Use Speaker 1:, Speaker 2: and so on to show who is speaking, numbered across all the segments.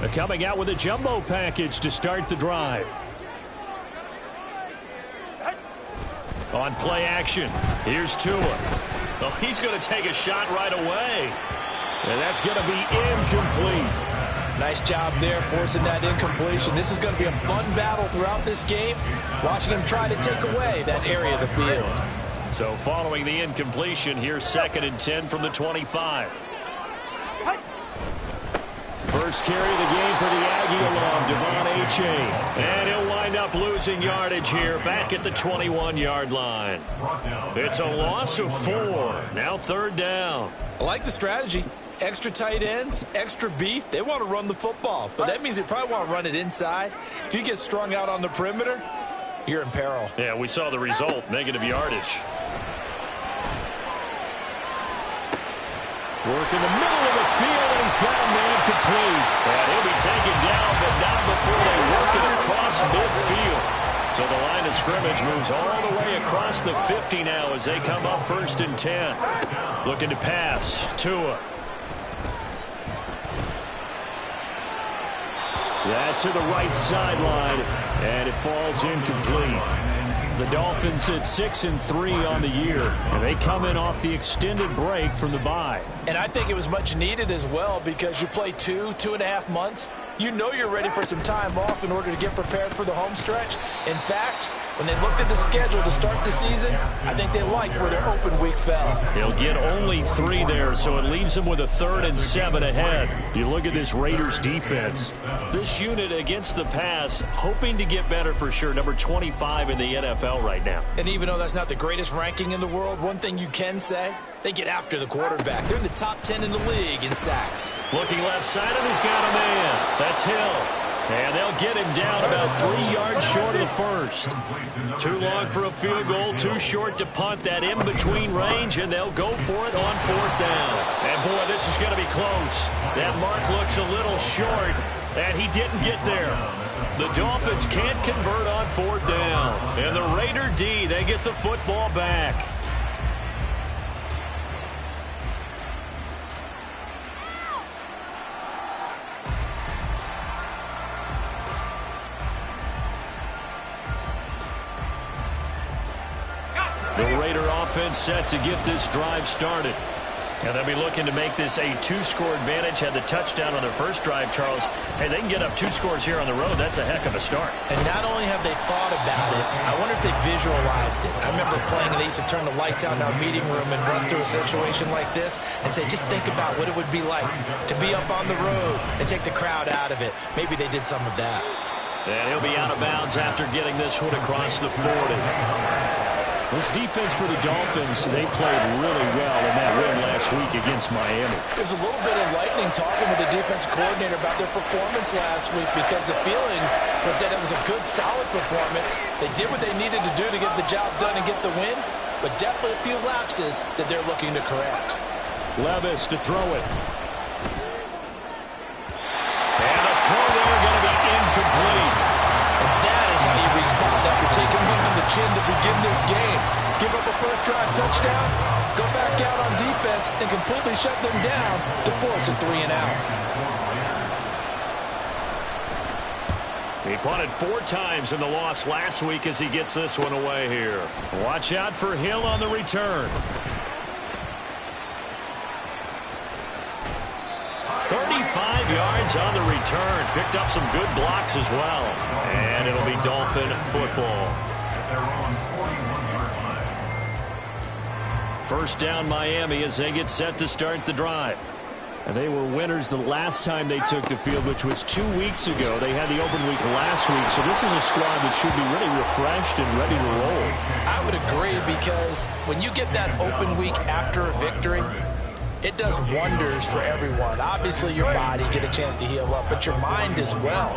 Speaker 1: Coming out with a jumbo package to start the drive. On play action, here's Tua. Oh, he's going to take a shot right away. And that's going to be incomplete.
Speaker 2: Nice job there forcing that incompletion. This is going to be a fun battle throughout this game, watching him try to take away that area of the field.
Speaker 1: So following the incompletion, here's 2nd and 10 from the 25. First carry of the game for the Aggie along Devon Achane. And he'll wind up losing yardage here back at the 21-yard line. It's a loss of 4. Now 3rd down.
Speaker 2: I like the strategy. Extra tight ends, extra beef. They want to run the football, but that means they probably want to run it inside. If you get strung out on the perimeter, you're in peril.
Speaker 1: Yeah, we saw the result, negative yardage. Work in the middle of the field, and he's got a man complete. And he'll be taken down, but not before they work it across midfield. So the line of scrimmage moves all the way across the 50 now as they come up 1st and 10. Looking to pass. Tua. That's to the right sideline, and it falls incomplete. The Dolphins at 6-3 on the year, and they come in off the extended break from the bye.
Speaker 2: And I think it was much needed as well, because you play 2.5 months. You know you're ready for some time off in order to get prepared for the home stretch. In fact, when they looked at the schedule to start the season, I think they liked where their open week fell.
Speaker 1: He'll get only 3 there, so it leaves him with a 3rd and 7 ahead. You look at this Raiders defense. This unit against the pass, hoping to get better for sure. Number 25 in the NFL right now.
Speaker 2: And even though that's not the greatest ranking in the world, one thing you can say, they get after the quarterback. They're in the top 10 in the league in sacks.
Speaker 1: Looking left side, and he's got a man. That's Hill. And they'll get him down about 3 yards short of the first. Too long for a field goal, too short to punt that in-between range, and they'll go for it on 4th down. And, boy, this is going to be close. That mark looks a little short, and he didn't get there. The Dolphins can't convert on 4th down. And the Raider D, they get the football back. The Raider offense set to get this drive started. And they'll be looking to make this a 2-score advantage. Had the touchdown on their first drive, Charles. Hey, they can get up 2 scores here on the road. That's a heck of a start.
Speaker 2: And not only have they thought about it, I wonder if they visualized it. I remember playing, and they used to turn the lights out in our meeting room and run through a situation like this and say, just think about what it would be like to be up on the road and take the crowd out of it. Maybe they did some of that.
Speaker 1: And he'll be out of bounds after getting this one across the 40. This defense for the Dolphins, they played really well in that win last week against Miami.
Speaker 2: There's a little bit enlightening talking with the defense coordinator about their performance last week, because the feeling was that it was a good, solid performance. They did what they needed to do to get the job done and get the win, but definitely a few lapses that they're looking to correct.
Speaker 1: Levis to throw it. And the throw there going to be incomplete.
Speaker 2: And that is how you respond after taking one on the chin to begin this game. Give up a first drive touchdown, go back out on defense, and completely shut them down to force a 3-and-out.
Speaker 1: He punted 4 times in the loss last week as he gets this one away here. Watch out for Hill on the return. 35 yards on the return. Picked up some good blocks as well. And it'll be Dolphin football. First down Miami as they get set to start the drive. And they were winners the last time they took the field, which was 2 weeks ago. They had the open week last week, so this is a squad that should be really refreshed and ready to roll.
Speaker 2: I would agree, because when you get that open week after a victory, it does wonders for everyone. Obviously, your body get a chance to heal up, but your mind as well.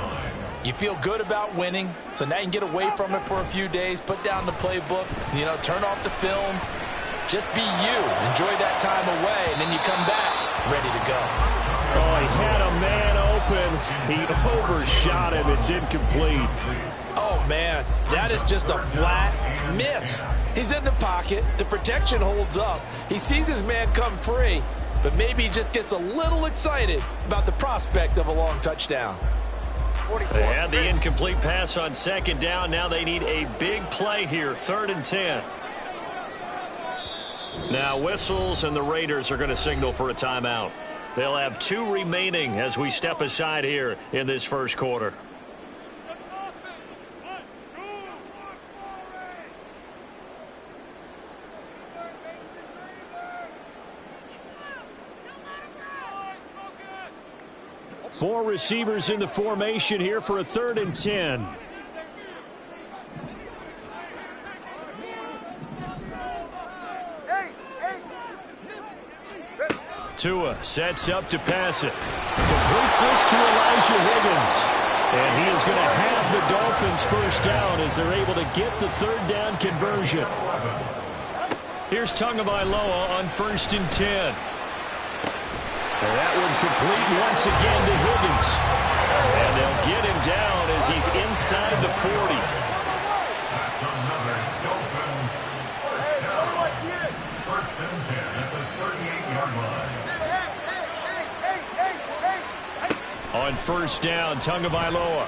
Speaker 2: You feel good about winning, so now you can get away from it for a few days, put down the playbook, turn off the film. Just be you. Enjoy that time away, and then you come back ready to go.
Speaker 1: Oh, he had a man open. He overshot him. It's incomplete.
Speaker 2: Oh, man, that is just a flat miss. He's in the pocket. The protection holds up. He sees his man come free, but maybe he just gets a little excited about the prospect of a long touchdown.
Speaker 1: They had the incomplete pass on second down. Now they need a big play here, 3rd and 10. Now whistles, and the Raiders are going to signal for a timeout. They'll have 2 remaining as we step aside here in this first quarter. Four receivers in the formation here for a 3rd and 10. Tua sets up to pass it. Completes this to Elijah Higgins. And he is going to have the Dolphins first down as they're able to get the 3rd down conversion. Here's Tagovailoa on 1st and 10. And that one complete once again to Higgins. And they'll get him down as he's inside the 40.
Speaker 3: That's another Dolphins first down. 1st and 10 at the 38-yard line.
Speaker 1: On 1st down, Tagovailoa.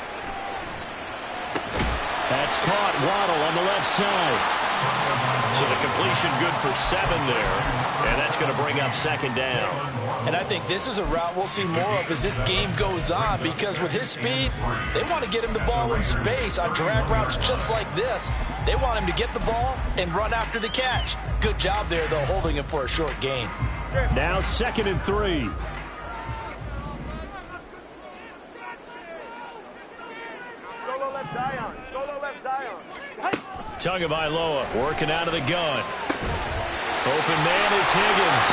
Speaker 1: That's caught. Waddle on the left side. So the completion good for 7 there. And that's going to bring up 2nd down.
Speaker 2: And I think this is a route we'll see more of as this game goes on, because with his speed, they want to get him the ball in space on drag routes just like this. They want him to get the ball and run after the catch. Good job there, though, holding him for a short gain.
Speaker 1: Now 2nd and 3.
Speaker 4: Solo left Zion. Solo left Zion.
Speaker 1: Tagovailoa working out of the gun. Open man is Higgins.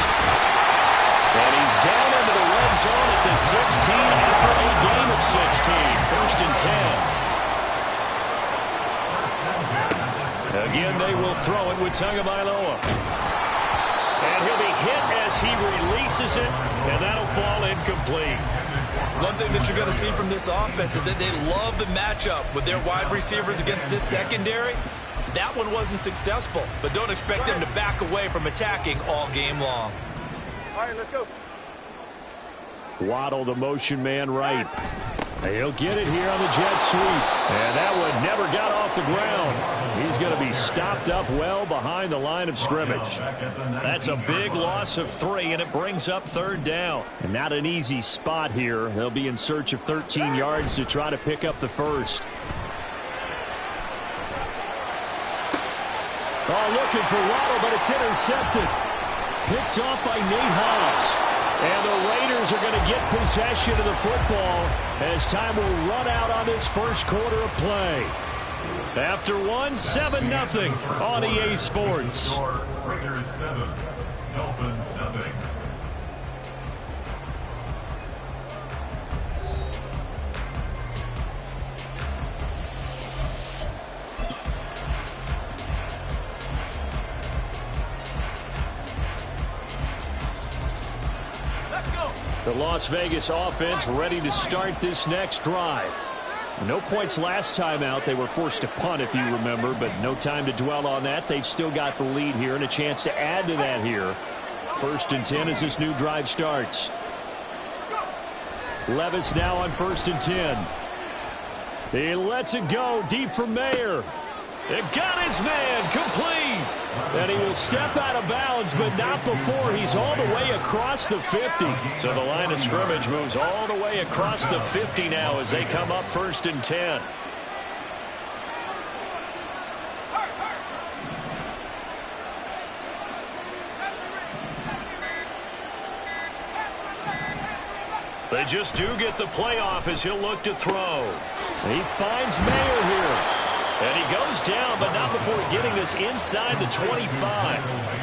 Speaker 1: And he's down into the red zone at the 16 after a game of 16. 1st and 10. Again, they will throw it with Tagovailoa. And he'll be hit as he releases it, and that'll fall incomplete.
Speaker 5: One thing that you're going to see from this offense is that they love the matchup with their wide receivers against this secondary. That one wasn't successful, but don't expect them to back away from attacking all game long.
Speaker 4: All right, let's go.
Speaker 1: Waddle, the motion man right. He'll get it here on the jet sweep. And that one never got off the ground. He's going to be stopped up well behind the line of scrimmage. That's a big loss of 3, and it brings up 3rd down. And not an easy spot here. They'll be in search of 13 yards to try to pick up the first. Oh, looking for Waddle, but it's intercepted. Picked off by Nate Hobbs. And the Raiders are going to get possession of the football as time will run out on this first quarter of play. After 7-0 on EA Sports.
Speaker 3: Raiders 7, Dolphins nothing.
Speaker 1: The Las Vegas offense ready to start this next drive. No points last time out. They were forced to punt, if you remember, but no time to dwell on that. They've still got the lead here and a chance to add to that here. 1st and 10 as this new drive starts. Levis now on 1st and 10. He lets it go deep for Mayer. It got his man complete. And he will step out of bounds, but not before he's all the way across the 50. So the line of scrimmage moves all the way across the 50 now as they come up 1st and 10. They just do get the playoff as he'll look to throw. He finds Mayer here. And he goes down, but not before getting this inside the 25.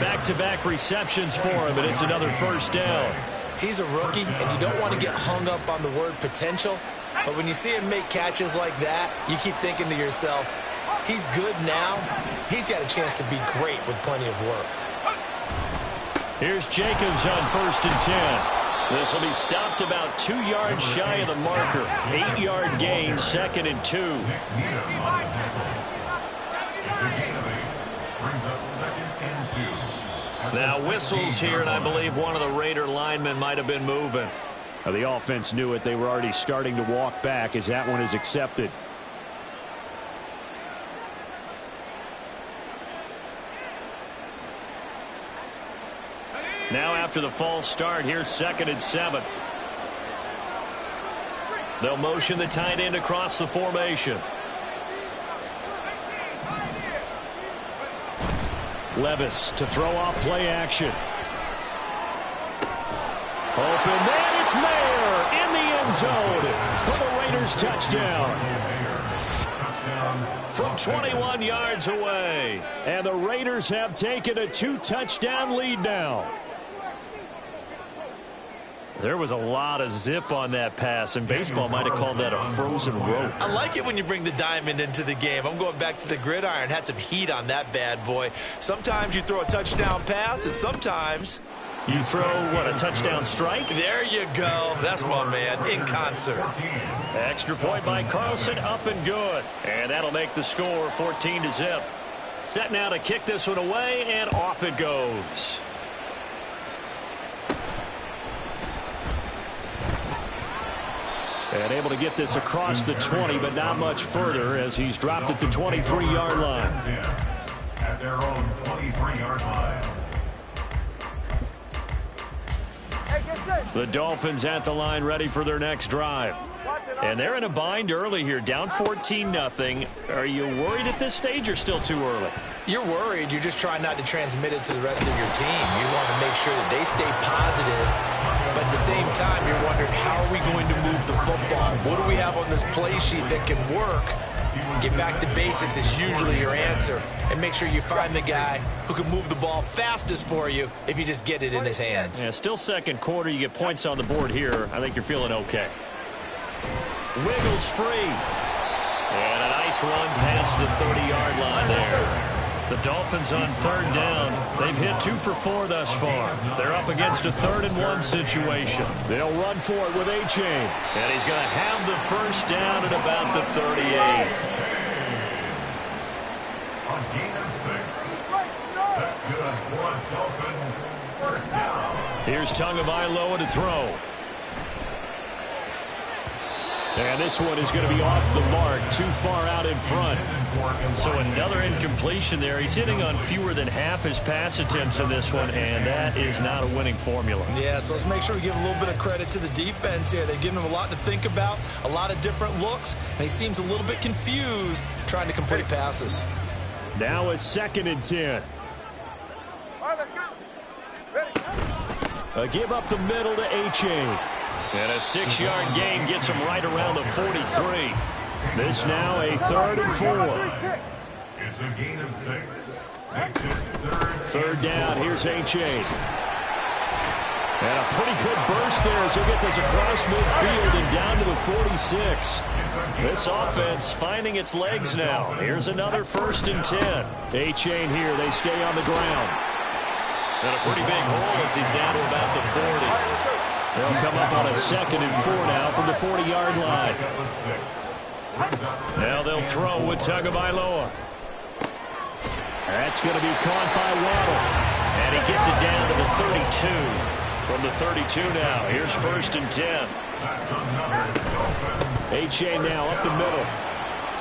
Speaker 1: Back-to-back receptions for him, and it's another 1st down.
Speaker 2: He's a rookie, and you don't want to get hung up on the word potential. But when you see him make catches like that, you keep thinking to yourself, he's good now. He's got a chance to be great with plenty of work.
Speaker 1: Here's Jacobs on 1st and 10. This will be stopped about 2 yards shy of the marker. 8-yard gain, 2nd and 2.
Speaker 3: Brings up 2nd and 2.
Speaker 1: Now whistles here, and I believe one of the Raider linemen might have been moving.
Speaker 6: Now, the offense knew it. They were already starting to walk back as that one is accepted.
Speaker 1: Now after the false start, here's 2nd and 7. They'll motion the tight end across the formation.
Speaker 6: Levis to throw off play action. Open man, it's Mayer in the end zone for the Raiders touchdown.
Speaker 1: From 21 yards away.
Speaker 6: And the Raiders have taken a 2-touchdown lead now.
Speaker 1: There was a lot of zip on that pass, and baseball might have called that a frozen rope.
Speaker 5: I like it when you bring the diamond into the game. I'm going back to the gridiron. Had some heat on that bad boy. Sometimes you throw a touchdown pass, and sometimes
Speaker 1: you throw, what, a touchdown strike?
Speaker 5: There you go. That's my man, in concert.
Speaker 1: Extra point by Carlson, up and good. And that'll make the score 14-0. Set now to kick this one away, and off it goes.
Speaker 6: And able to get this across the 20, but not much further as he's dropped at the 23-yard line.
Speaker 3: At their own 23-yard line.
Speaker 6: The Dolphins at the line ready for their next drive.
Speaker 1: And they're in a bind early here, down 14-0. Are you worried at this stage or still too early?
Speaker 2: You're worried. You're just trying not to transmit it to the rest of your team. You want to make sure that they stay positive, but at the same time, you're wondering, how are we going to move the football? What do we have on this play sheet that can work? Get back to basics is usually your answer, and make sure you find the guy who can move the ball fastest for you if you just get it in his hands.
Speaker 1: Yeah, still second quarter. You get points on the board here. I think you're feeling okay. Wiggles free. And a nice run past the 30-yard line there. The Dolphins on 3rd down. They've hit 2 for 4 thus far. They're up against a 3rd-and-1 situation.
Speaker 6: They'll run for it with A-Chain.
Speaker 1: And he's going to have the first down at about the 38.
Speaker 3: On gain of 6. That's good for Dolphins. First down.
Speaker 6: Here's Tagovailoa to throw. And this one is going to be off the mark, too far out in front.
Speaker 1: So another incompletion there. He's hitting on fewer than half his pass attempts in this one, and that is not a winning formula.
Speaker 5: Yeah, so let's make sure we give a little bit of credit to the defense here. They've given him a lot to think about, a lot of different looks, and he seems a little bit confused trying to complete passes.
Speaker 6: Now a 2nd and 10.
Speaker 4: All right, let's go. Ready.
Speaker 6: A give up the middle to A-Chain.
Speaker 1: And a 6-yard gain gets him right around the 43.
Speaker 6: This now a 3rd and 4.
Speaker 3: It's a gain of 6. Makes it
Speaker 6: 3rd down. Here's A-Chain. And a pretty good burst there as he'll get this across midfield and down to the 46.
Speaker 1: This offense finding its legs now. Here's another 1st and 10.
Speaker 6: A-Chain here. They stay on the ground.
Speaker 1: And a pretty big hole as he's down to about the 40.
Speaker 6: They'll come up on a 2nd and 4 now from the 40-yard line.
Speaker 1: Now they'll throw with Tagovailoa.
Speaker 6: That's going to be caught by Waddle.
Speaker 1: And he gets it down to the 32. From the 32 now, here's 1st and 10.
Speaker 6: A-Chain now up the middle.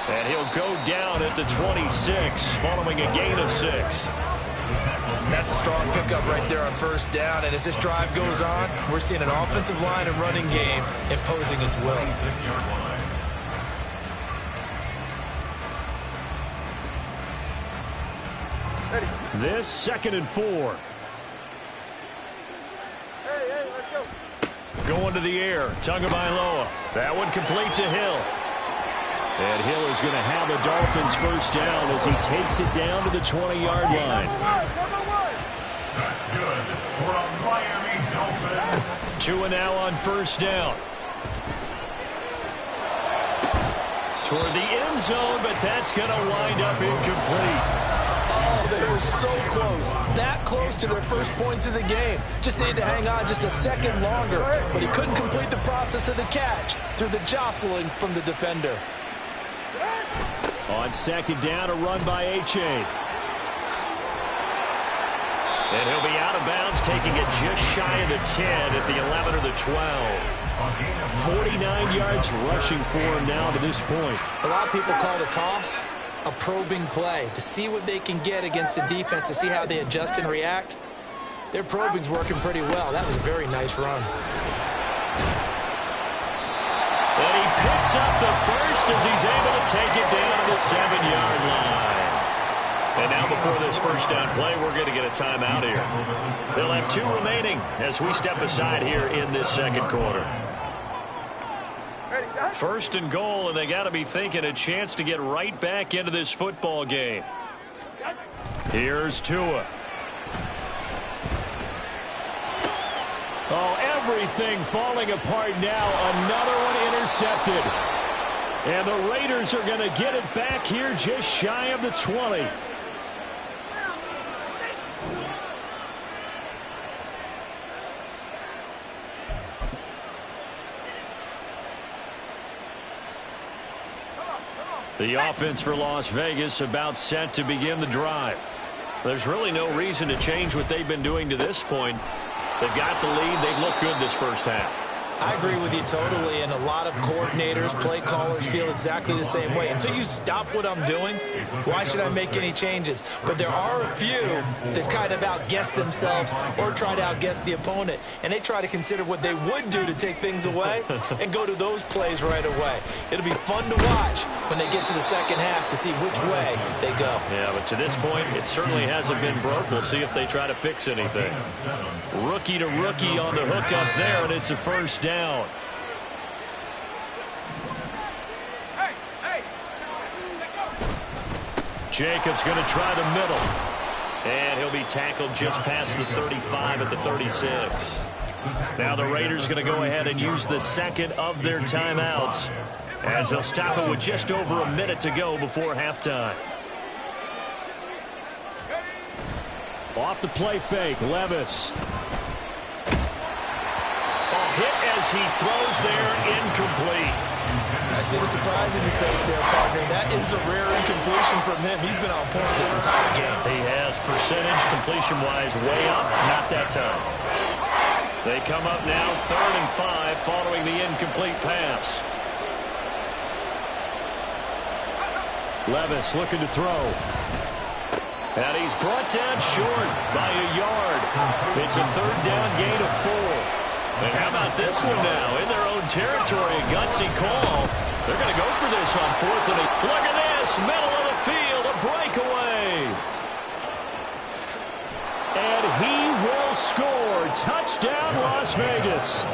Speaker 1: And he'll go down at the 26, following a gain of 6.
Speaker 5: That's a strong pickup right there on 1st down, and as this drive goes on, we're seeing an offensive line and running game imposing its will.
Speaker 6: This 2nd and 4.
Speaker 4: Hey, let's go.
Speaker 1: Going to the air, Tagovailoa. That one complete to Hill.
Speaker 6: And Hill is going to have the Dolphins first down as he takes it down to the 20-yard line.
Speaker 3: That's good for a Miami Dolphin.
Speaker 1: 2 and now on 1st down. Toward the end zone, but that's going to wind up incomplete.
Speaker 2: Oh, they were so close. That close to their first points of the game. Just needed to hang on just a second longer, but he couldn't complete the process of the catch through the jostling from the defender.
Speaker 6: On 2nd down, a run by A-Chain.
Speaker 1: And he'll be out of bounds, taking it just shy of the 10 at the 11 or the 12. 49 yards rushing for him now to this point.
Speaker 2: A lot of people call the toss a probing play to see what they can get against the defense, to see how they adjust and react. Their probing's working pretty well. That was a very nice run.
Speaker 1: And he picks up the first as he's able to take it down to the 7-yard line. And now before this first down play, we're going to get a timeout here. They'll have 2 remaining as we step aside here in this second quarter. First and goal, and they got to be thinking a chance to get right back into this football game. Here's Tua.
Speaker 6: Oh, everything falling apart now. Another one intercepted. And the Raiders are going to get it back here just shy of the 20.
Speaker 1: The offense for Las Vegas about set to begin the drive. There's really no reason to change what they've been doing to this point. They've got the lead. They've looked good this first half.
Speaker 2: I agree with you totally, and a lot of coordinators, play callers feel exactly the same way. Until you stop what I'm doing, why should I make any changes? But there are a few that kind of outguess themselves or try to outguess the opponent, and they try to consider what they would do to take things away and go to those plays right away. It'll be fun to watch when they get to the second half to see which way they go.
Speaker 1: Yeah, but to this point, it certainly hasn't been broke. We'll see if they try to fix anything. Rookie to rookie on the hook up there, and it's a first down. Jacobs going to try the middle. And he'll be tackled just past the 35 at the 36. Now the Raiders going to go ahead and use the second of their timeouts as they'll stop it with just over a minute to go before halftime.
Speaker 6: Off the play fake, Levis.
Speaker 1: Hit as he throws there, incomplete.
Speaker 2: I see the surprise in your face there, partner. That is a rare incompletion from him. He's been on point this entire game.
Speaker 1: He has percentage completion-wise way up, not that time. They come up now 3rd and 5 following the incomplete pass.
Speaker 6: Levis looking to throw.
Speaker 1: And he's brought down short by a yard. It's a 3rd down gain of 4. And how about this one now? In their own territory, a gutsy call. They're going to go for this on 4th and 8. Look at this, middle of the field, a breakaway.
Speaker 6: And he will score. Touchdown, Las Vegas.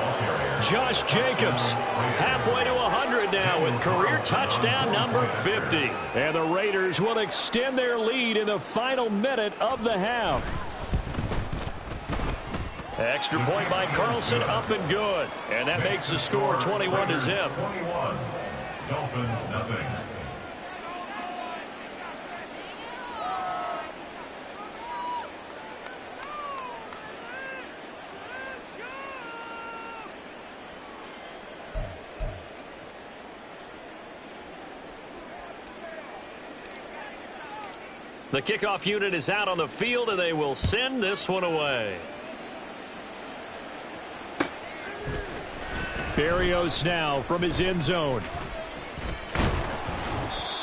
Speaker 1: Josh Jacobs, halfway to 100 now with career touchdown number 50.
Speaker 6: And the Raiders will extend their lead in the final minute of the half.
Speaker 1: Extra point by Carlson, up and good. And that makes the score 21-0.
Speaker 3: 21. Dolphins, nothing.
Speaker 1: The kickoff unit is out on the field, and they will send this one away.
Speaker 6: Berrios now from his end zone.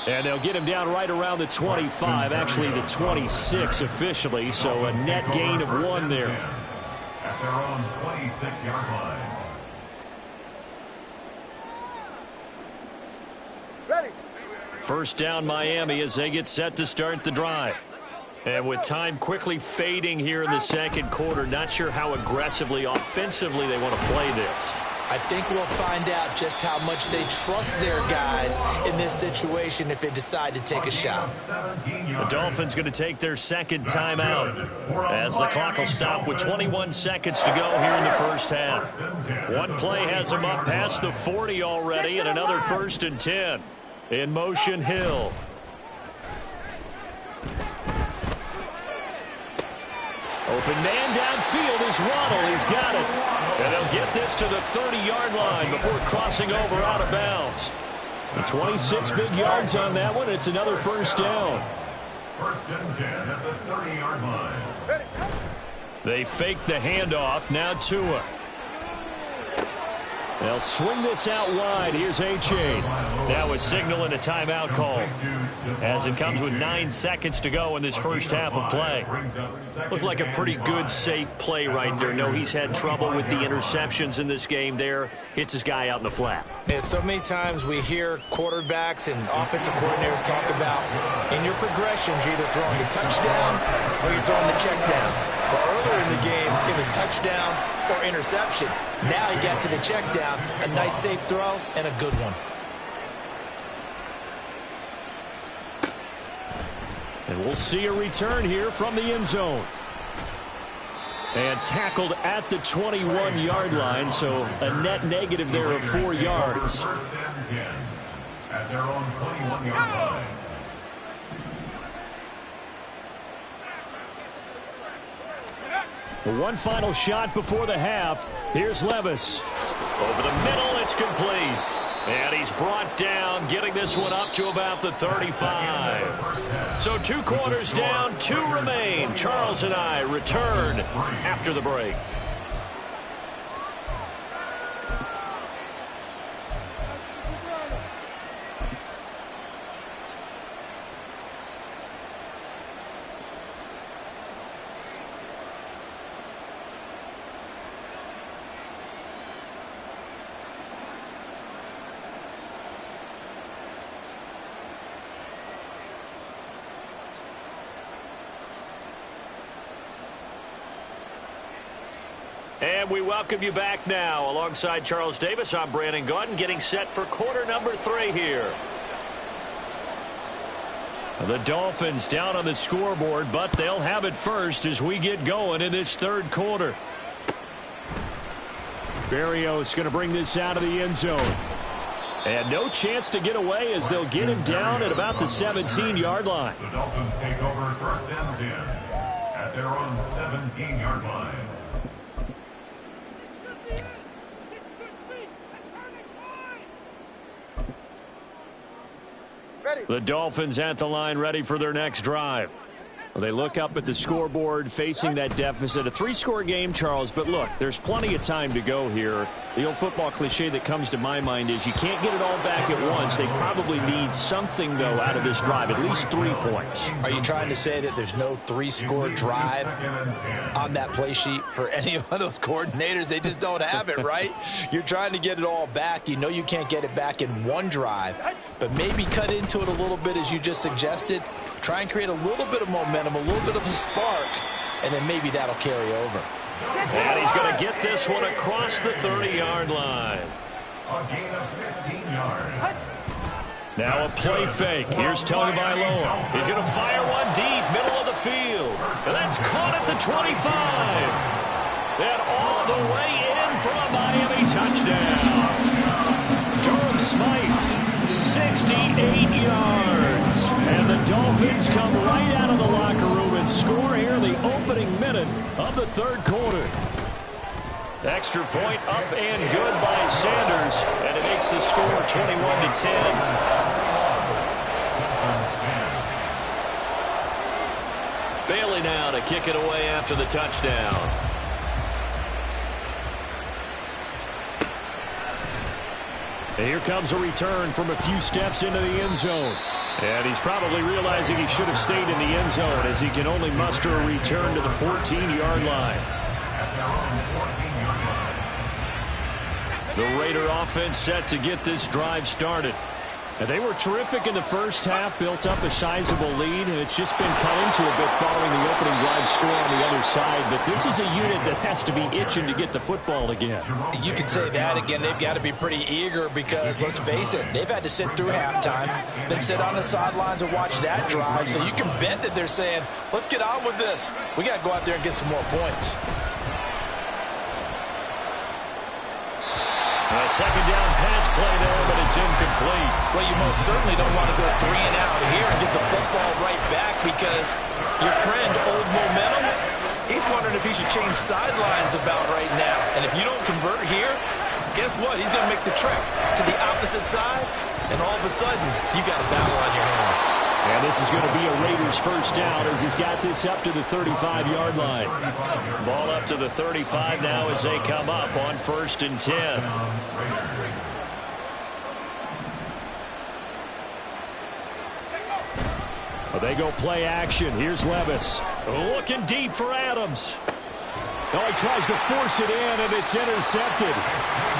Speaker 6: And they'll get him down right around the 25, actually the 26 officially, so a net gain of 1 there.
Speaker 3: At their own 26-yard line.
Speaker 1: First down Miami as they get set to start the drive. And with time quickly fading here in the second quarter, not sure how aggressively, offensively they want to play this.
Speaker 2: I think we'll find out just how much they trust their guys in this situation if they decide to take a shot.
Speaker 1: The Dolphins going to take their second timeout as the clock will stop with 21 seconds to go here in the first half. One play has them up past the 40 already, and another 1st and 10. In motion, Hill. Open man downfield is Waddle. He's got it. And they'll get this to the 30-yard line before crossing over out of bounds.
Speaker 6: 26 big yards on that one. It's another first down.
Speaker 3: 1st and 10 at the 30-yard line.
Speaker 1: They fake the handoff. Now Tua. They'll swing this out wide. Here's A-Chain. That was signaling a timeout call as it comes with 9 seconds to go in this first half of play. Looked like a pretty good, safe play right there. No, he's had trouble with the interceptions in this game there. Hits his guy out in the flat.
Speaker 2: And so many times we hear quarterbacks and offensive coordinators talk about in your progressions, you're either throwing the touchdown or you're throwing the check down. But earlier in the game, it was touchdown or interception. Now he got to the check down, a nice safe throw, and a good one.
Speaker 1: And we'll see a return here from the end zone. And tackled at the 21-yard line, so a net negative there of 4 yards.
Speaker 3: First and 10 at their own 21-yard line.
Speaker 1: One final shot before the half. Here's Levis. Over the middle, it's complete. And he's brought down, getting this one up to about the 35. So 2 quarters down, 2 remain. Charles and I return after the break. And we welcome you back now. Alongside Charles Davis, I'm Brandon Gaudin, getting set for quarter number 3 here. The Dolphins down on the scoreboard, but they'll have it first as we get going in this third quarter. Berrios going to bring this out of the end zone. And no chance to get away as they'll get him down at about the 17-yard line.
Speaker 3: The Dolphins take over first and 10 at their own 17-yard line.
Speaker 1: The Dolphins at the line, ready for their next drive. Well, they look up at the scoreboard, facing that deficit. A 3-score game, Charles, but look, there's plenty of time to go here. The old football cliche that comes to my mind is you can't get it all back at once. They probably need something, though, out of this drive, at least 3 points.
Speaker 2: Are you trying to say that there's no 3-score drive on that play sheet for any of those coordinators? They just don't have it, right? You're trying to get it all back. You know you can't get it back in one drive, but maybe cut into it a little bit as you just suggested. Try and create a little bit of momentum, a little bit of a spark, and then maybe that'll carry over.
Speaker 1: And he's going to get this one across the 30-yard line.
Speaker 3: A gain of 15 yards.
Speaker 1: Now a play fake. Here's Tony Vailoa. He's going to fire one deep, middle of the field. And that's caught at the 25. And all the way in for a Miami touchdown. Durham Smythe, 68 yards. And the Dolphins come right out of the locker room and score here in the opening minute of the third quarter. Extra point up and good by Sanders, and it makes the score 21-10. Bailey now to kick it away after the touchdown. And here comes a return from a few steps into the end zone. And he's probably realizing he should have stayed in the end zone as he can only muster a return to the 14-yard line. The Raider offense set to get this drive started. And they were terrific in the first half, built up a sizable lead, and it's just been cut into a bit following the opening drive score on the other side. But this is a unit that has to be itching to get the football again.
Speaker 2: You could say that again. They've got to be pretty eager because, let's face it, they've had to sit through halftime, then sit on the sidelines and watch that drive. So you can bet that they're saying, let's get on with this. We got to go out there and get some more points.
Speaker 1: A second down pass play there, but it's incomplete.
Speaker 2: Well, you most certainly don't want to go 3 and out here and get the football right back because your friend, Old Momentum, he's wondering if he should change sidelines about right now. And if you don't convert here, guess what? He's going to make the trek to the opposite side, and all of a sudden, you got a battle on your hands.
Speaker 6: And this is going to be a Raiders first down as he's got this up to the 35-yard line.
Speaker 1: Ball up to the 35 now as they come up on 1st and 10.
Speaker 6: Well, they go play action. Here's Levis.
Speaker 1: Looking deep for Adams.
Speaker 6: Oh, he tries to force it in, and it's intercepted.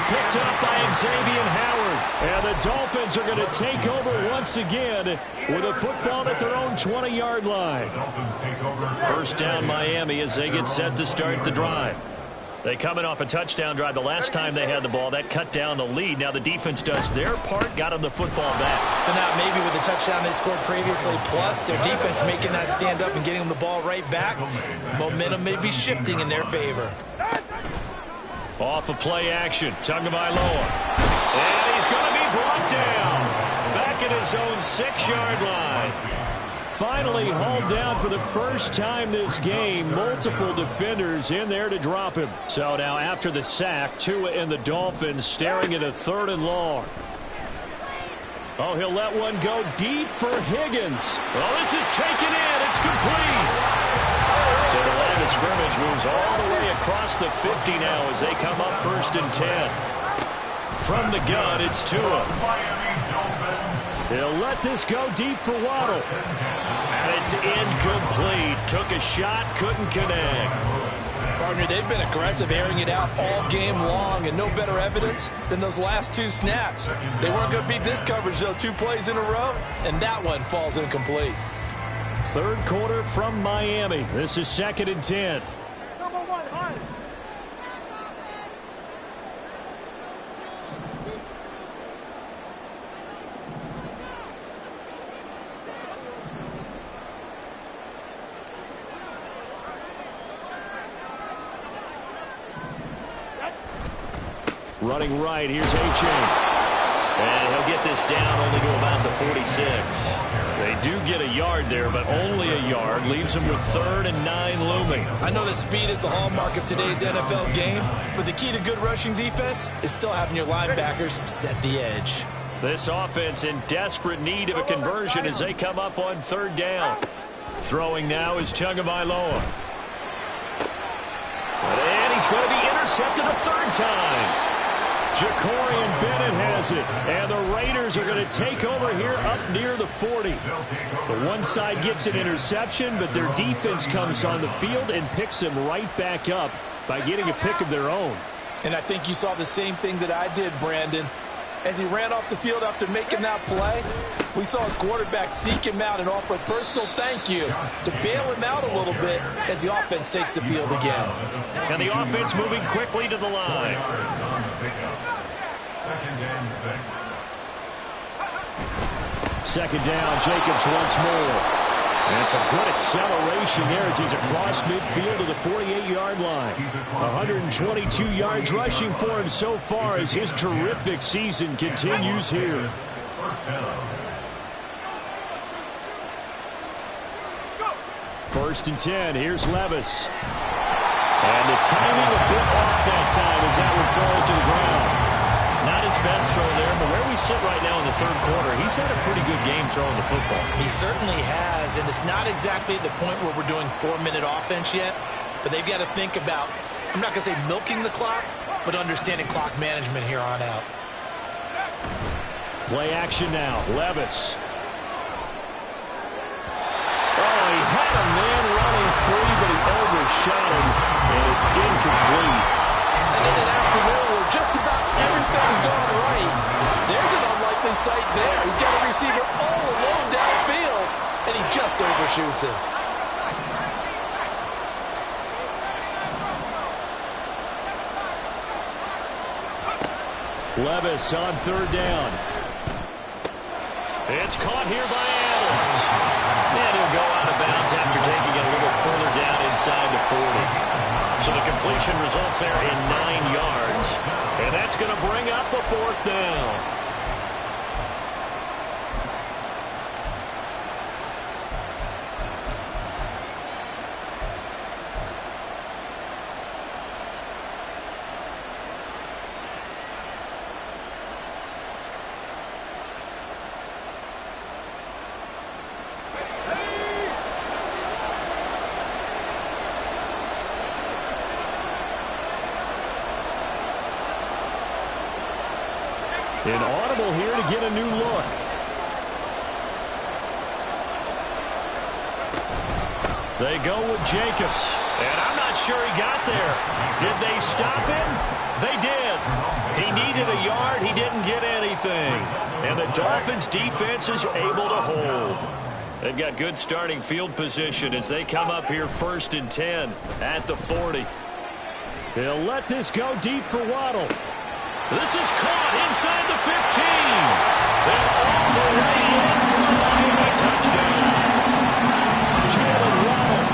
Speaker 1: Picked up by Xavier Howard.
Speaker 6: And the Dolphins are going to take over once again with a football at their own 20-yard line.
Speaker 1: First down Miami as they get set to start the drive. They coming off a touchdown drive. The last time they had the ball, that cut down the lead. Now the defense does their part, got them the football back.
Speaker 2: So now maybe with the touchdown they scored previously, plus their defense making that stand up and getting them the ball right back, momentum may be shifting in their favor.
Speaker 1: Off of play action, Tagovailoa. And he's going to be brought down. Back at his own 6-yard line.
Speaker 6: Finally hauled down for the first time this game. Multiple defenders in there to drop him.
Speaker 1: So now after the sack, Tua and the Dolphins staring at a 3rd and long.
Speaker 6: Oh, he'll let one go deep for Higgins.
Speaker 1: Well, this is taken in. It's complete. So the line of scrimmage moves all the way across the 50 now as they come up 1st and 10. From the gun, it's Tua.
Speaker 6: He'll let this go deep for Waddle.
Speaker 1: And it's incomplete. Took a shot, couldn't connect.
Speaker 5: Partner, they've been aggressive, airing it out all game long, and no better evidence than those last 2 snaps. They weren't going to beat this coverage, though, 2 plays in a row, and that one falls incomplete.
Speaker 6: 3rd quarter from Miami. This is 2nd and 10. Running right, here's A-Chain.
Speaker 1: And he'll get this down only to about the 46. They do get a yard there, but only a yard. Leaves them with 3rd and 9 looming.
Speaker 5: I know that speed is the hallmark of today's NFL game, but the key to good rushing defense is still having your linebackers set the edge.
Speaker 1: This offense in desperate need of a conversion as they come up on 3rd down. Throwing now is Tagovailoa. And he's going to be intercepted a 3rd time.
Speaker 6: Ja'Cory Bennett has it, and the Raiders are going to take over here up near the 40. The one side gets an interception, but their defense comes on the field and picks them right back up by getting a pick of their own.
Speaker 2: And I think you saw the same thing that I did, Brandon. As he ran off the field after making that play, we saw his quarterback seek him out and offer a personal thank you to bail him out a little bit as the offense takes the field again.
Speaker 1: And the offense moving quickly to the line.
Speaker 6: 2nd down, Jacobs once more. And some good acceleration there as he's across midfield to the 48-yard line. 122 yards rushing for him so far as his terrific season continues here. 1st and 10, here's Levis. And the timing a bit off that time as that one falls to the ground.
Speaker 1: Not his best throw there, but where we sit right now in the 3rd quarter, he's had a pretty good game throwing the football.
Speaker 2: He certainly has, and it's not exactly at the point where we're doing 4-minute offense yet, but they've got to think about, I'm not going to say milking the clock, but understanding clock management here on out.
Speaker 6: Play action now, Levis. Oh, he had a man running free, but he overshot him, and it's incomplete.
Speaker 2: And in an afternoon where just about everything's going right, there's an unlikely sight there. He's got a receiver all alone downfield, and he just overshoots him.
Speaker 6: Levis on 3rd down.
Speaker 1: It's caught here by Adams. And he'll go out of bounds after taking it a little further down inside the 40. So the completion results there in 9 yards. And that's going to bring up a 4th down.
Speaker 6: An audible here to get a new look. They go with Jacobs. And I'm not sure he got there. Did they stop him? They did. He needed a yard. He didn't get anything. And the Dolphins' defense is able to hold. They've got good starting field position as they come up here 1st and 10 at the 40. They'll let this go deep for Waddle. This is caught inside the 15. Then all the way in for a Miami touchdown. Jalen Waddle,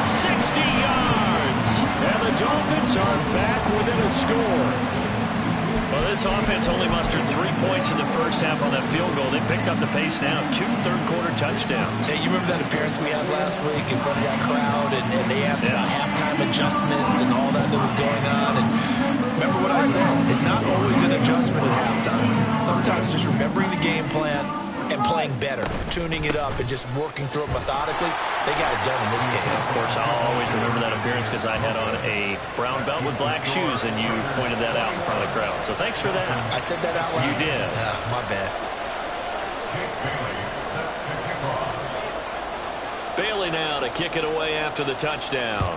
Speaker 6: 60 yards. And the Dolphins are back within a score. Well, this offense only mustered 3 points in the first half on that field goal. They picked up the pace now. 2 third-quarter touchdowns.
Speaker 2: Hey, you remember that appearance we had last week in front of that crowd, and they asked about halftime adjustments and all that was going on. And remember what I said. It's not always an adjustment at halftime. Sometimes just remembering the game plan and playing better, tuning it up and just working through it methodically. They got it done in this case.
Speaker 1: Of course, I'll always remember that appearance because I had on a brown belt with black shoes, and you pointed that out in front of the crowd. So thanks for that.
Speaker 2: I said that out loud?
Speaker 1: You did.
Speaker 2: Yeah, my bad.
Speaker 1: Bailey now to kick it away after the touchdown.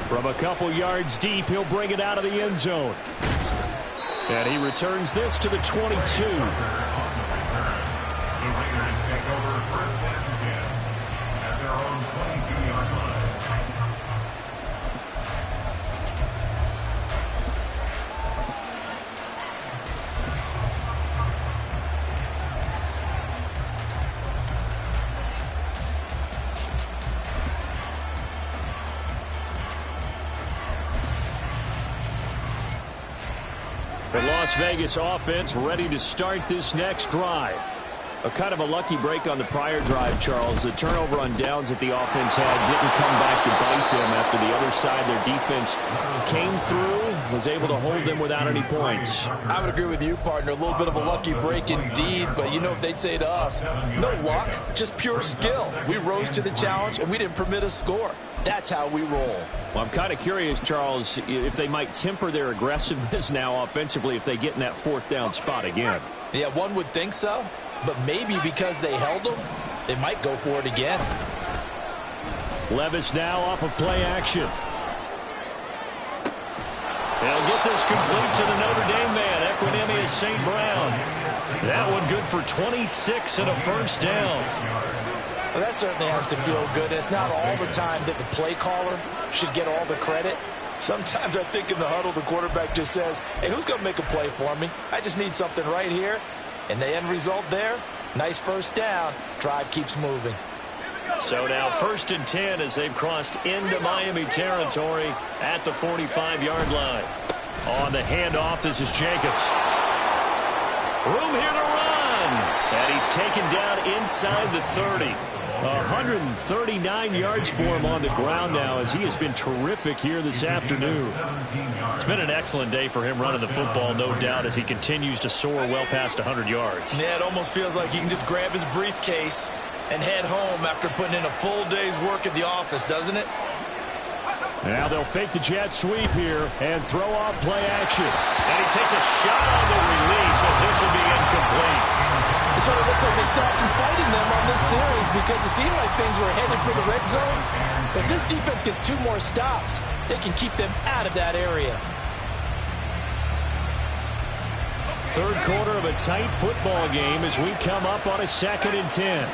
Speaker 6: From a couple yards deep, he'll bring it out of the end zone. And he returns this to the 22. The Las Vegas offense ready to start this next drive. A kind of a lucky break on the prior drive, Charles. The turnover on downs that the offense had didn't come back to bite them after the other side. Their defense came through, was able to hold them without any points.
Speaker 2: I would agree with you, partner. A little bit of a lucky break indeed, but you know what they'd say to us? No luck, just pure skill. We rose to the challenge, and we didn't permit a score. That's how we roll.
Speaker 6: Well, I'm kind of curious, Charles, if they might temper their aggressiveness now offensively if they get in that 4th down spot again.
Speaker 2: Yeah, one would think so, but maybe because they held them, they might go for it again.
Speaker 6: Levis now off of play action. They'll get this complete to the Notre Dame man, Equinemius St. Brown. That one good for 26 and a first down.
Speaker 2: Well, that certainly has to feel good. It's not all the time that the play caller should get all the credit. Sometimes I think in the huddle, the quarterback just says, hey, who's going to make a play for me? I just need something right here. And the end result there, nice first down. Drive keeps moving.
Speaker 1: So now 1st and 10 as they've crossed into Miami territory at the 45-yard line. On the handoff, this is Jacobs. Room here to run. And he's taken down inside the 30.
Speaker 6: 139 yards for him on the ground now as he has been terrific here this afternoon.
Speaker 1: It's been an excellent day for him running the football, no doubt, as he continues to soar well past 100 yards.
Speaker 5: Yeah, it almost feels like he can just grab his briefcase and head home after putting in a full day's work at the office, doesn't it?
Speaker 6: Now they'll fake the jet sweep here and throw off play action.
Speaker 1: And he takes a shot on the release as this will be incomplete.
Speaker 2: It sort of looks like they stopped some fighting them on this series because it seemed like things were headed for the red zone. If this defense gets 2 more stops, they can keep them out of that area.
Speaker 6: Third quarter of a tight football game as we come up on a 2nd and 10.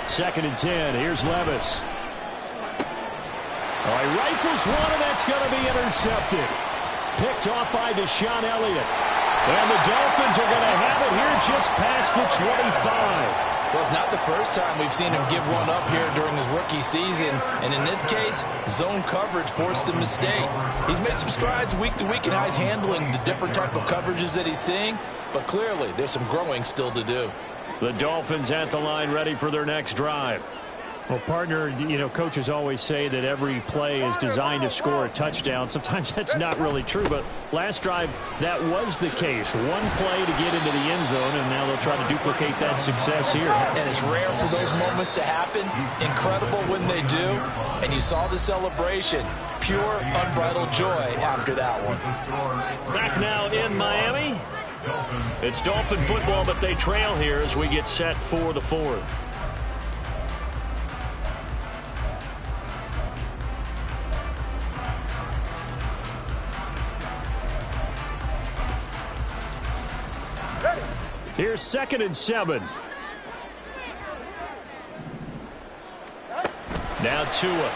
Speaker 6: 2nd and 10. Here's Levis. Oh, he rifles one, and that's going to be intercepted. Picked off by Deshaun Elliott. And the Dolphins are going to have it here just past the 25.
Speaker 2: Well, it's not the first time we've seen him give one up here during his rookie season. And in this case, zone coverage forced the mistake. He's made some strides week to week in how he's handling the different type of coverages that he's seeing. But clearly, there's some growing still to do.
Speaker 6: The Dolphins at the line ready for their next drive. Well, partner, coaches always say that every play is designed to score a touchdown. Sometimes that's not really true, but last drive, that was the case. One play to get into the end zone, and now they'll try to duplicate that success here.
Speaker 2: And it's rare for those moments to happen. Incredible when they do. And you saw the celebration. Pure, unbridled joy after that one.
Speaker 1: Back now in Miami. It's Dolphin football, but they trail here as we get set for the fourth. Here's 2nd and 7. Now Tua.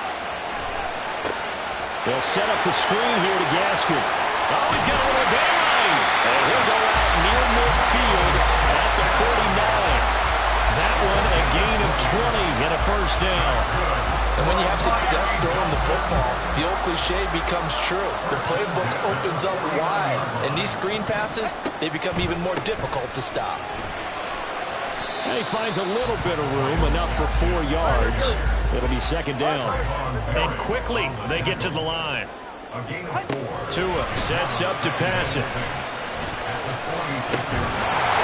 Speaker 1: They'll set up the screen here to Gaskin. Oh, he's got a little daylight. And he'll go out near midfield at the 49. That one a gain of 20 and a first down.
Speaker 2: And when you have success throwing the football, the old cliche becomes true. The playbook opens up wide. And these screen passes, they become even more difficult to stop.
Speaker 6: And he finds a little bit of room, enough for 4 yards. It'll be 2nd down.
Speaker 1: And quickly, they get to the line. Tua sets up to pass it.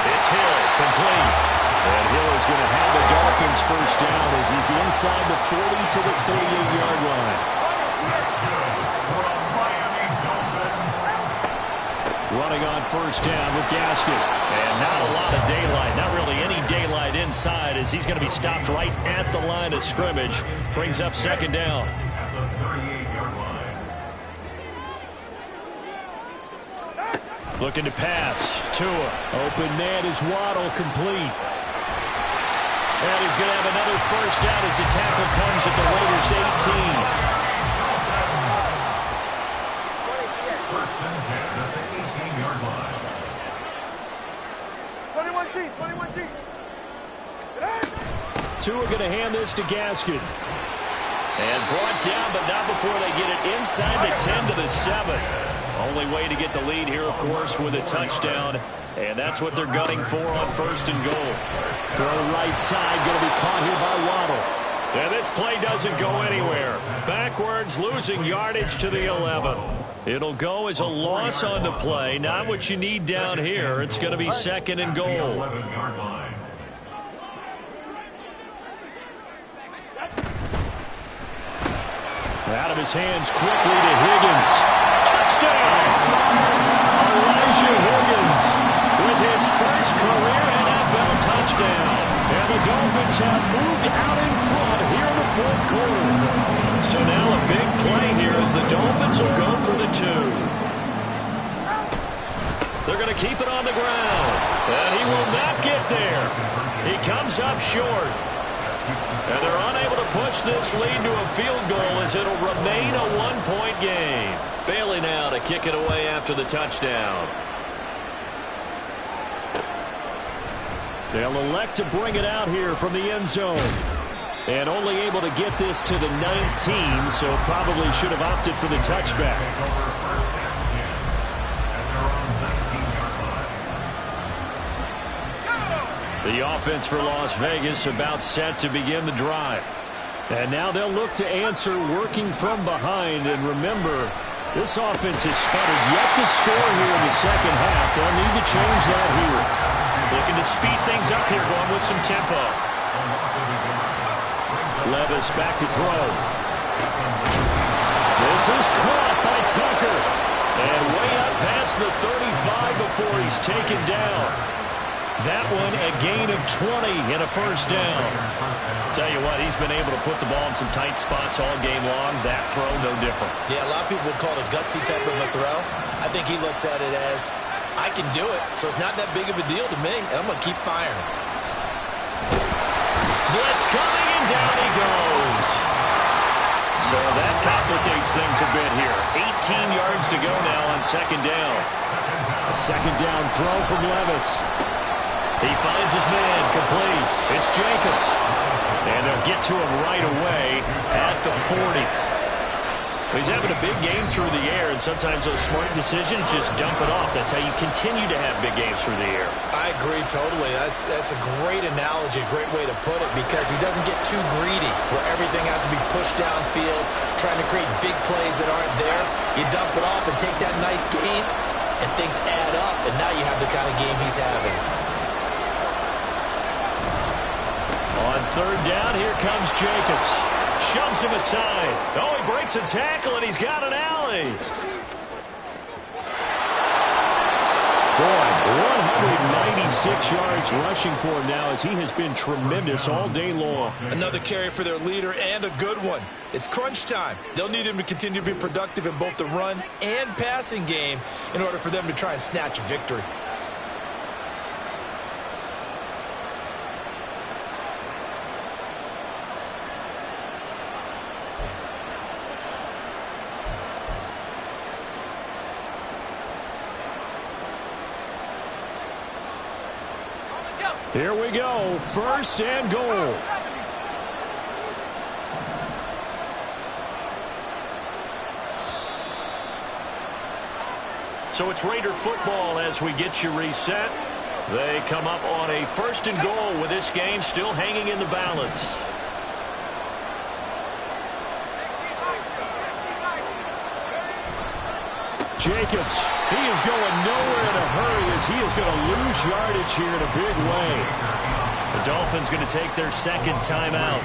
Speaker 1: It's Hill, complete. And Hill is going to have the Dolphins first down as he's inside the 40 to the 38-yard line. Running on first down with Gaskin. And not a lot of daylight, not really any daylight inside as he's going to be stopped right at the line of scrimmage. Brings up 2nd down. Looking to pass. Tua.
Speaker 6: Open man is Waddle, complete.
Speaker 1: And he's going to have another first down as the tackle comes at the Raiders' 18.
Speaker 3: First and 10 at the 18-yard line.
Speaker 4: 21G.
Speaker 6: Tua going to hand this to Gaskin.
Speaker 1: And brought down, but not before they get it inside the 10 to the 7. Only way to get the lead here, of course, with a touchdown. And that's what they're gunning for on 1st and goal.
Speaker 6: Throw right side, going to be caught here by Waddle.
Speaker 1: And this play doesn't go anywhere. Backwards, losing yardage to the 11. It'll go as a loss on the play. Not what you need down here. It's going to be 2nd and goal.
Speaker 3: 11-yard line.
Speaker 6: Out of his hands quickly to Higgins. Touchdown! Elijah Higgins with his first career NFL touchdown. And the Dolphins have moved out in front here in the 4th quarter.
Speaker 1: So now a big play here as the Dolphins will go for the 2. They're going to keep it on the ground. And he will not get there. He comes up short. And they're unable to push this lead to a field goal as it'll remain a 1-point game. Bailey now to kick it away after the touchdown.
Speaker 6: They'll elect to bring it out here from the end zone. And only able to get this to the 19, so probably should have opted for the touchback.
Speaker 1: The offense for Las Vegas about set to begin the drive.
Speaker 6: And now they'll look to answer working from behind. And remember, this offense has sputtered yet to score here in the 2nd half. They'll need to change that here.
Speaker 1: Looking to speed things up here, going with some tempo.
Speaker 6: Levis back to throw. This is caught by Tucker.
Speaker 1: And way up past the 35 before he's taken down. That one a gain of 20 and a first down. Tell you what, he's been able to put the ball in some tight spots all game long. That throw, no different.
Speaker 2: Yeah, a lot of people would call it a gutsy type of a throw. I think he looks at it as, I can do it, so it's not that big of a deal to me, and I'm going to keep firing.
Speaker 1: Blitz coming, and down he goes. So that complicates things a bit here. 18 yards to go now on 2nd down.
Speaker 6: A 2nd down throw from Levis.
Speaker 1: He finds his man, complete. It's Jacobs. And they'll get to him right away at the 40. He's having a big game through the air, and sometimes those smart decisions just dump it off. That's how you continue to have big games through the air.
Speaker 2: I agree totally. That's a great analogy, a great way to put it, because he doesn't get too greedy where everything has to be pushed downfield, trying to create big plays that aren't there. You dump it off and take that nice gain, and things add up, and now you have the kind of game he's having.
Speaker 1: On third down, here comes Jacobs. Shoves him aside. Oh, he breaks a tackle, and he's got an alley. Boy, 196 yards rushing for him now as he has been tremendous all day long.
Speaker 5: Another carry for their leader, and a good one. It's crunch time. They'll need him to continue to be productive in both the run and passing game in order for them to try and snatch a victory.
Speaker 6: Here we go, first and goal.
Speaker 1: So it's Raider football as we get you reset. They come up on a first and goal with this game still hanging in the balance.
Speaker 6: Jacobs, he is going nowhere in a hurry as he is going to lose yardage here in a big way.
Speaker 1: The Dolphins going to take their second timeout.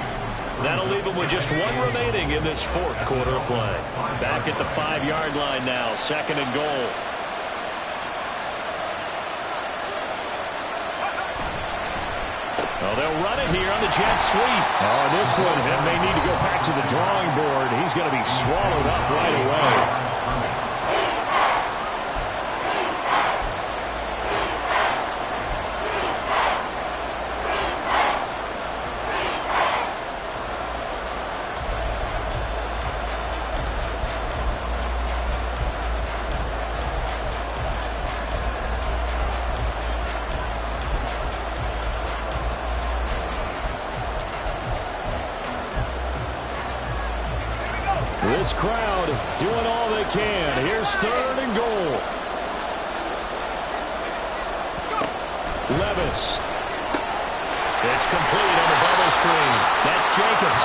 Speaker 1: That'll leave them with just one remaining in this fourth quarter of play. Back at the 5-yard line now, second and goal. Oh, they'll run it here on the jet sweep.
Speaker 6: Oh, this one may need to go back to the drawing board. He's going to be swallowed up right away. This crowd doing all they can. Here's third and goal. Levis.
Speaker 1: It's complete on the bubble screen. That's Jacobs.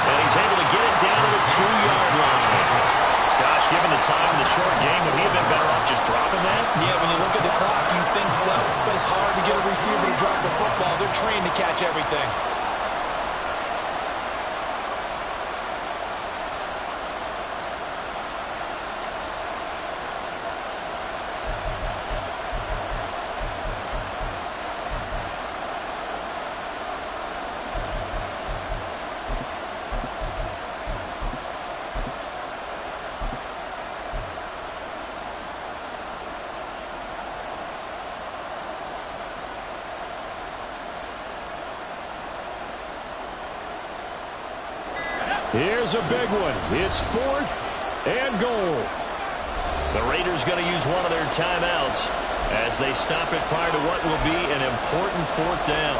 Speaker 1: And he's able to get it down to the 2-yard line. Gosh, given the time in the short game, would he have been better off just dropping that?
Speaker 5: Yeah, when you look at the clock, you think so. But it's hard to get a receiver to drop a football. They're trained to catch everything.
Speaker 6: Here's a big one. It's fourth and goal.
Speaker 1: The Raiders going to use one of their timeouts as they stop it prior to what will be an important fourth down.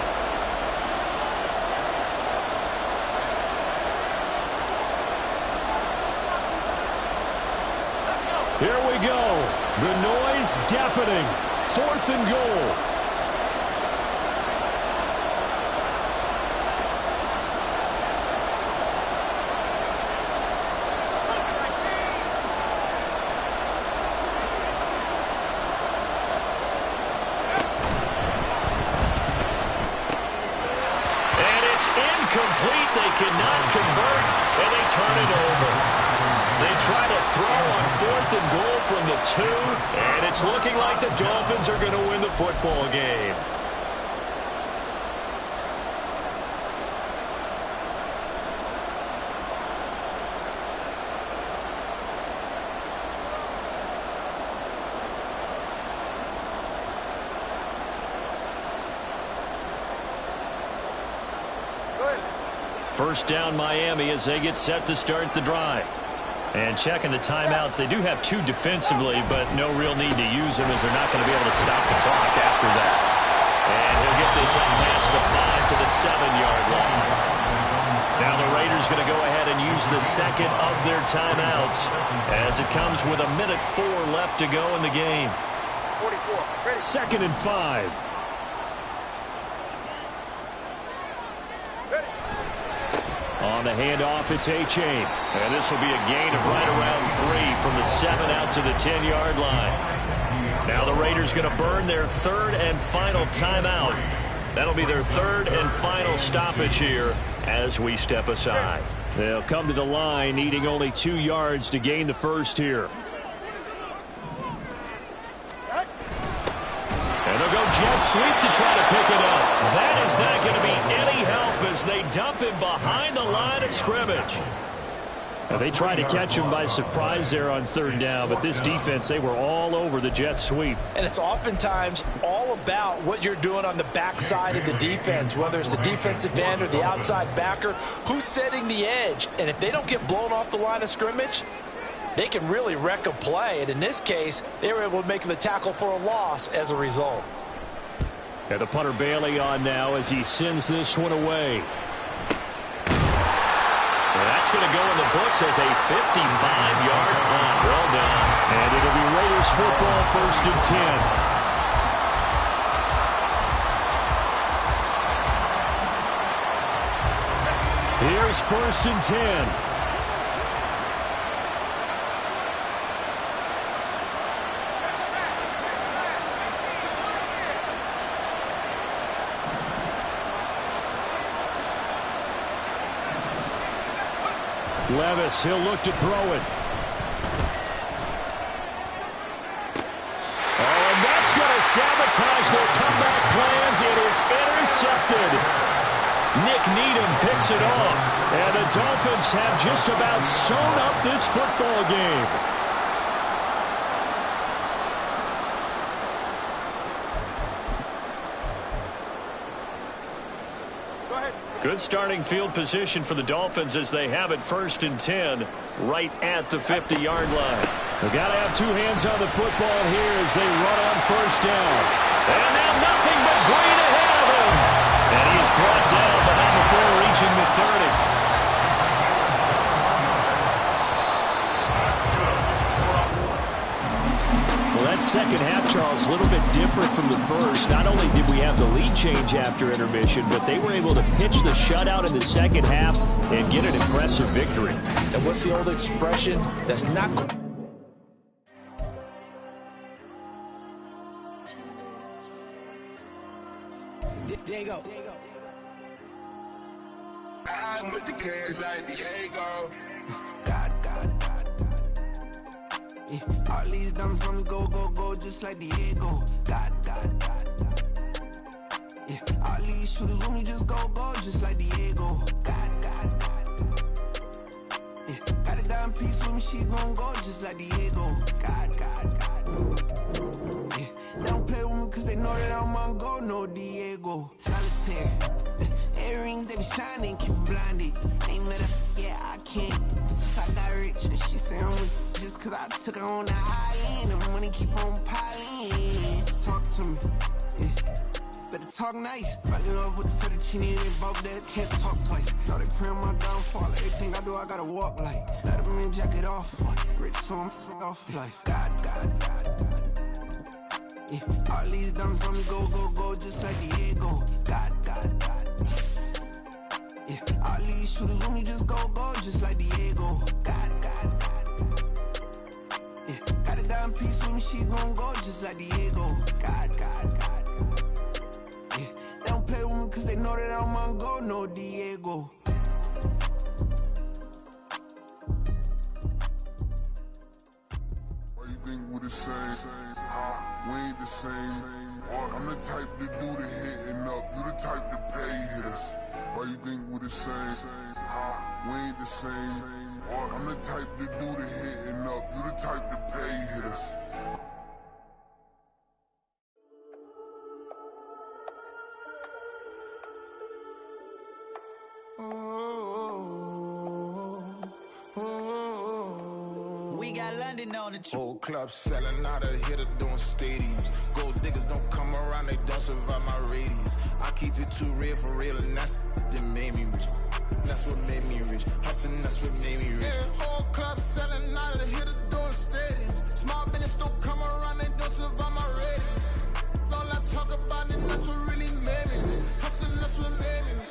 Speaker 6: Here we go. The noise deafening. Fourth and goal.
Speaker 1: Incomplete. They cannot convert, and they turn it over. They try to throw on fourth and goal from the 2, and it's looking like the Dolphins are going to win the football game. First down Miami as they get set to start the drive. And checking the timeouts, they do have 2 defensively, but no real need to use them as they're not going to be able to stop the clock after that. And he'll get this up past the 5 to the 7-yard line. Now the Raiders going to go ahead and use the second of their timeouts as it comes with 1:04 left to go in the game.
Speaker 4: 44. Ready.
Speaker 6: 2nd and 5.
Speaker 4: Ready.
Speaker 6: On the handoff, it's A-Chain.
Speaker 1: And this will be a gain of right around 3 from the 7 out to the 10-yard line. Now the Raiders going to burn their 3rd and final timeout. That'll be their 3rd and final stoppage here as we step aside.
Speaker 6: They'll come to the line needing only 2 yards to gain the first here.
Speaker 1: And they'll go jet sweep to try to pick it up. That is not going to be any help as they dump him behind the line of scrimmage.
Speaker 6: Now, they tried to catch him by surprise there on 3rd down, but this defense, they were all over the jet sweep.
Speaker 2: And it's oftentimes all about what you're doing on the backside of the defense, whether it's the defensive end or the outside backer, who's setting the edge. And if they don't get blown off the line of scrimmage, they can really wreck a play. And in this case, they were able to make the tackle for a loss as a result.
Speaker 6: And the punter Bailey on now as he sends this one away.
Speaker 1: That's going to go in the books as a 55-yard punt. Well done.
Speaker 6: And it'll be Raiders football, 1st and 10. Here's 1st and 10. Levis, he'll look to throw it. Oh, and that's going to sabotage their comeback plans. It is intercepted. Nick Needham picks it off. And the Dolphins have just about sewn up this football game.
Speaker 1: Good starting field position for the Dolphins as they have it 1st and 10 right at the 50-yard line.
Speaker 6: They've got to have 2 hands on the football here as they run on 1st down.
Speaker 1: And now nothing but green ahead of him. And he is brought down, but not before reaching the 30.
Speaker 6: Well, that second half, Charles, a little bit different from the first. Not only did we have the lead change after intermission, but they were able to pitch the shutout in the second half and get an impressive victory.
Speaker 2: And what's the old expression? That's not...
Speaker 7: There you go. I'm with the cash like Diego. God. Yeah, all these diamonds on me go, just like Diego. God. Yeah, all these shooters on me just go, just like Diego. God. Yeah, got a dime piece with me, she gon' go just like Diego. God. Yeah, they don't play with me cause they know that I'm on go, no Diego. Solitaire. Earrings, they be shining, keep them blinded. Ain't met her, yeah, I can't. Since I got rich, and she say I'm rich just cause I took her on the island. The money keep on piling. Talk to me, yeah. Better talk nice. Fucking up with the fettuccine, they both that can't talk twice. Know they praying my downfall. Everything I do, I gotta walk like. Let them in, jacket off. Rich, so I'm off life. God. Yeah, all these diamonds on me go, just like Diego. God. Yeah, all these shooters on me just go, just like Diego. God. Yeah, got a dime piece with me, she gon' go just like Diego. God. Yeah, they don't play with me cause they know that I'm on go, no Diego.
Speaker 8: Why you think we the same? We ain't the same. I'm the type to do the hitting up, you the type to pay hitters. Why you think we the same? We ain't the same. I'm the type to do the hitting up, you the type to pay hitters.
Speaker 7: We got London on the
Speaker 9: Whole club selling out of hitter doing stadiums. Gold diggers don't come around, they don't survive my radius. I keep it too real for real, and that's that made me with you. Now that's what made me rich. Hustling, that's what made me rich.
Speaker 10: Yeah, whole club selling out of the hitters doing stadiums. Small business don't come around, they don't survive my ratings. All I talk about it, that's what really made me rich. Hustling, that's what made me rich.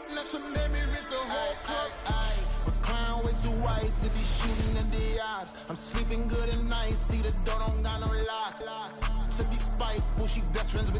Speaker 10: And that's what made me rich, the whole club. But clown way too white to be shooting at the odds. I'm sleeping good at night, see the door don't got no locks. To be spiteful, she best friends with